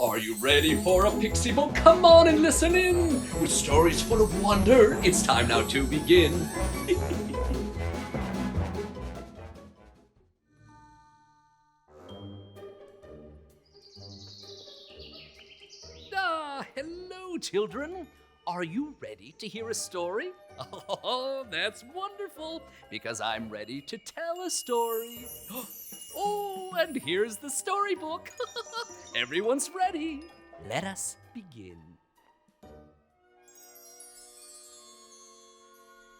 Are you ready for a pixie book? Come on and listen in! With stories full of wonder, it's time now to begin. Hello, children. Are you ready to hear a story? Oh, that's wonderful, because I'm ready to tell a story. Oh, and here's the storybook. Everyone's ready. Let us begin.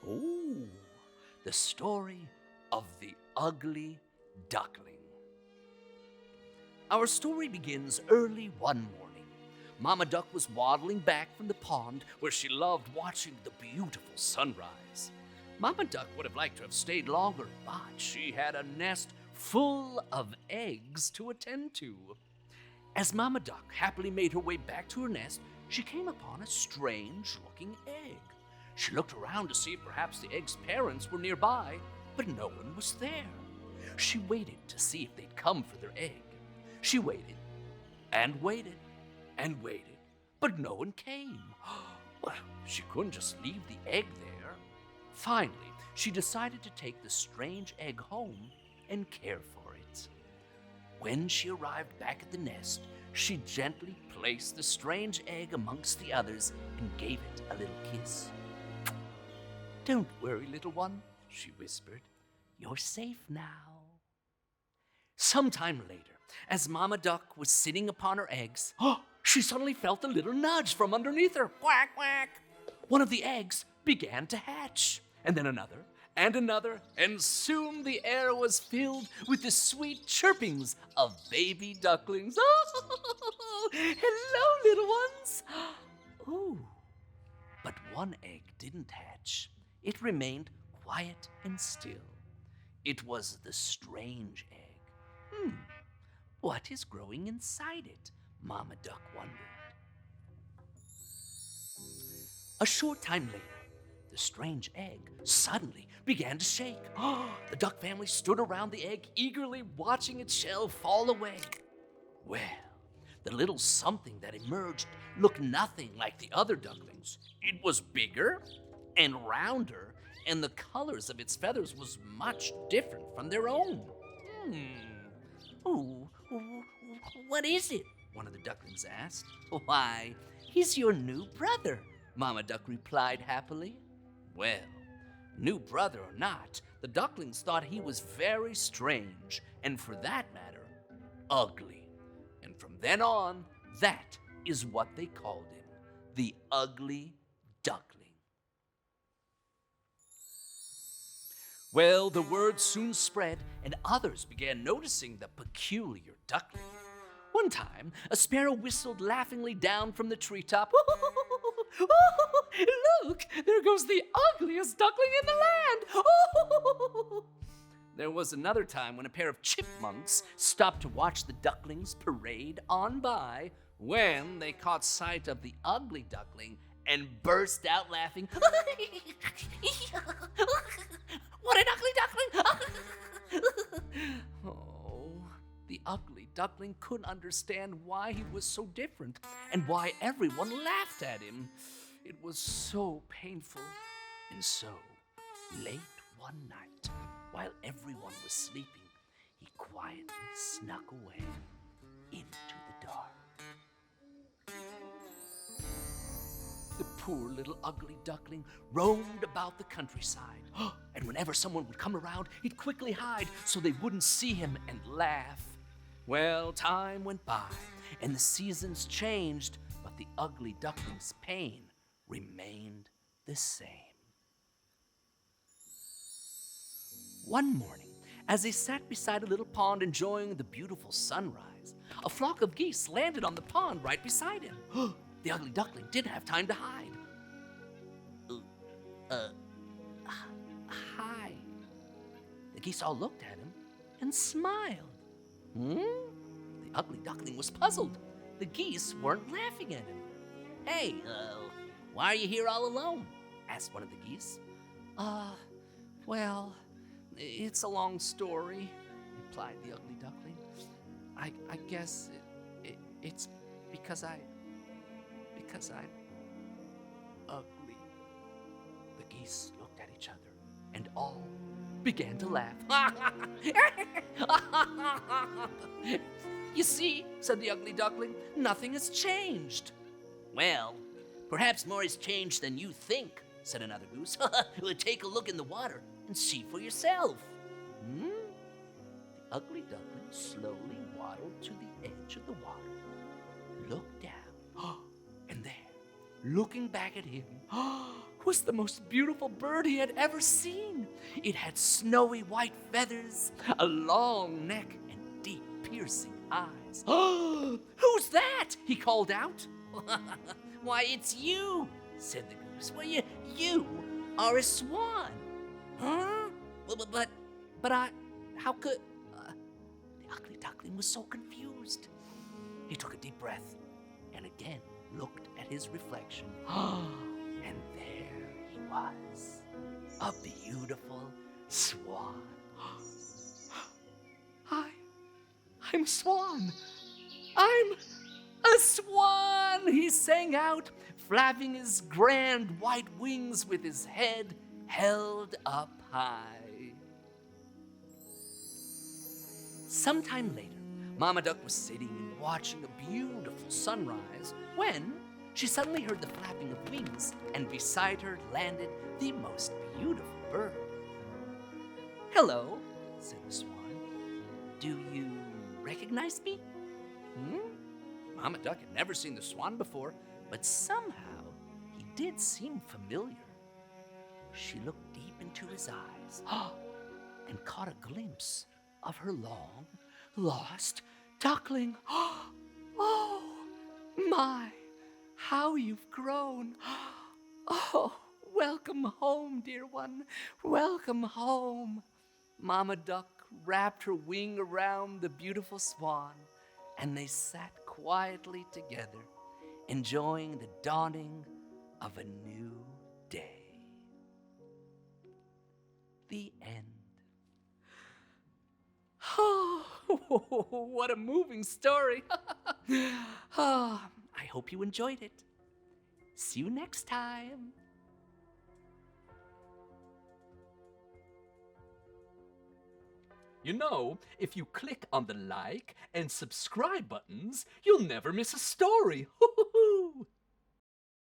Oh, the story of the Ugly Duckling. Our story begins early one morning. Mama Duck was waddling back from the pond where she loved watching the beautiful sunrise. Mama Duck would have liked to have stayed longer, but she had a nest full of eggs to attend to. As Mama Duck happily made her way back to her nest, she came upon a strange-looking egg. She looked around to see if perhaps the egg's parents were nearby, but no one was there. She waited to see if they'd come for their egg. She waited and waited and waited, but no one came. Well, she couldn't just leave the egg there. Finally, she decided to take the strange egg home and care for it. When she arrived back at the nest, she gently placed the strange egg amongst the others and gave it a little kiss. "Don't worry, little one," she whispered. "You're safe now." Sometime later, as Mama Duck was sitting upon her eggs, she suddenly felt a little nudge from underneath her. Quack, quack. One of the eggs began to hatch, and then another, and soon the air was filled with the sweet chirpings of baby ducklings. Oh, hello, little ones. Oh, but one egg didn't hatch. It remained quiet and still. It was the strange egg. What is growing inside it? Mama Duck wondered. A short time later, the strange egg suddenly began to shake. The duck family stood around the egg, eagerly watching its shell fall away. Well, the little something that emerged looked nothing like the other ducklings. It was bigger and rounder, and the colors of its feathers was much different from their own. "Oh, what is it?" one of the ducklings asked. "Why, he's your new brother," Mama Duck replied happily. Well, new brother or not, the ducklings thought he was very strange, and for that matter, ugly. And from then on, that is what they called him, the Ugly Duckling. Well, the word soon spread, and others began noticing the peculiar duckling. One time, a sparrow whistled laughingly down from the treetop. "Look, there goes the ugliest duckling in the land!" There was another time when a pair of chipmunks stopped to watch the ducklings parade on by when they caught sight of the ugly duckling and burst out laughing. "What an ugly duckling!" Oh, the ugly duckling couldn't understand why he was so different and why everyone laughed at him. It was so painful. And so, late one night, while everyone was sleeping, he quietly snuck away into the dark. The poor little ugly duckling roamed about the countryside, and whenever someone would come around, he'd quickly hide so they wouldn't see him and laugh. Well, time went by, and the seasons changed, but the ugly duckling's pain remained the same. One morning, as they sat beside a little pond enjoying the beautiful sunrise, a flock of geese landed on the pond right beside him. The ugly duckling didn't have time to hide. Hi. The geese all looked at him and smiled. The ugly duckling was puzzled. The geese weren't laughing at him. "Hey, why are you here all alone?" asked one of the geese. Well, it's a long story," replied the ugly duckling. I guess Because I'm ugly. The geese looked at each other and all began to laugh. You see, said the ugly duckling, nothing has changed. Well, perhaps more has changed than you think, said another goose. Well, take a look in the water and see for yourself. The ugly duckling slowly waddled to the edge of the water, looked down, and there, looking back at him, was the most beautiful bird he had ever seen. It had snowy white feathers, a long neck, and deep, piercing eyes. Who's that? He called out. Why, it's you, said the goose. Well, you are a swan. Huh? But how could... The ugly duckling was so confused. He took a deep breath and again looked at his reflection. And there he was, a beautiful swan. I'm Swan. I'm a swan, he sang out, flapping his grand white wings with his head held up high. Sometime later, Mama Duck was sitting and watching a beautiful sunrise when she suddenly heard the flapping of wings, and beside her landed the most beautiful bird. Hello, said the swan. Do you recognize me? Mama Duck had never seen the swan before, but somehow he did seem familiar. She looked deep into his eyes and caught a glimpse of her long lost duckling. Oh, my, how you've grown. Oh, welcome home, dear one. Welcome home. Mama Duck wrapped her wing around the beautiful swan, and they sat quietly together, enjoying the dawning of a new day. The end. Oh, what a moving story. I hope you enjoyed it. See you next time. You know, if you click on the like and subscribe buttons, you'll never miss a story.